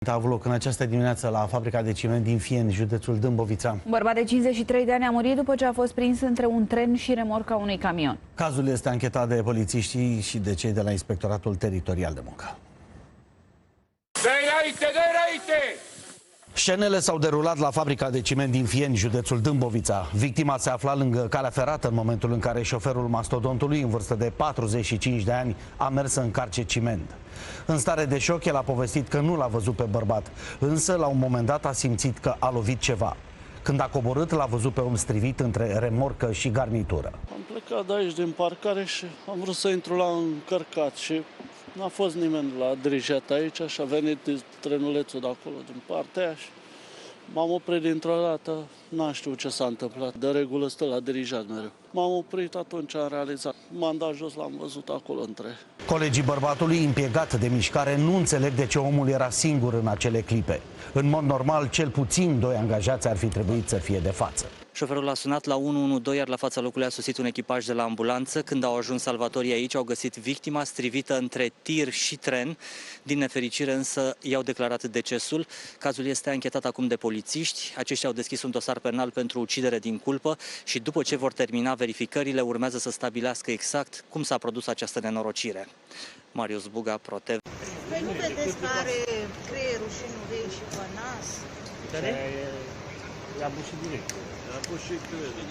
A avut loc în această dimineață la fabrica de ciment din Fieni, județul Dâmbovița. Un bărbat de 53 de ani a murit după ce a fost prins între un tren și remorca unui camion. Cazul este anchetat de polițiștii și de cei de la Inspectoratul Teritorial de Muncă. Scenele s-au derulat la fabrica de ciment din Fieni, județul Dâmbovița. Victima se afla lângă calea ferată în momentul în care șoferul mastodontului, în vârstă de 45 de ani, a mers să încarce ciment. În stare de șoc, el a povestit că nu l-a văzut pe bărbat, însă la un moment dat a simțit că a lovit ceva. Când a coborât, l-a văzut pe om strivit între remorcă și garnitură. Am plecat de aici din parcare și am vrut să intru la încărcat și n-a fost nimeni la dirijat aici și a venit trenulețul de acolo, din partea aia și m-am oprit dintr-o dată, n-am știut ce s-a întâmplat. De regulă stă la dirijat mereu. M-am oprit, atunci am realizat. M-am dat jos, l-am văzut acolo între. Colegii bărbatului, impiegat de mișcare, nu înțeleg de ce omul era singur în acele clipe. În mod normal, cel puțin 2 angajați ar fi trebuit să fie de față. Șoferul a sunat la 112, iar la fața locului a sosit un echipaj de la ambulanță. Când au ajuns salvatorii aici, au găsit victima strivită între tir și tren. Din nefericire însă i-au declarat decesul. Cazul este anchetat acum de polițiști. Aceștia au deschis un dosar penal pentru ucidere din culpă și după ce vor termina verificările, urmează să stabilească exact cum s-a produs această nenorocire. Marius Buga, ProTV. Păi nu vedeți că are creierul și în urechi și pe nas? I-a bușit direct. I-a bușit creierul.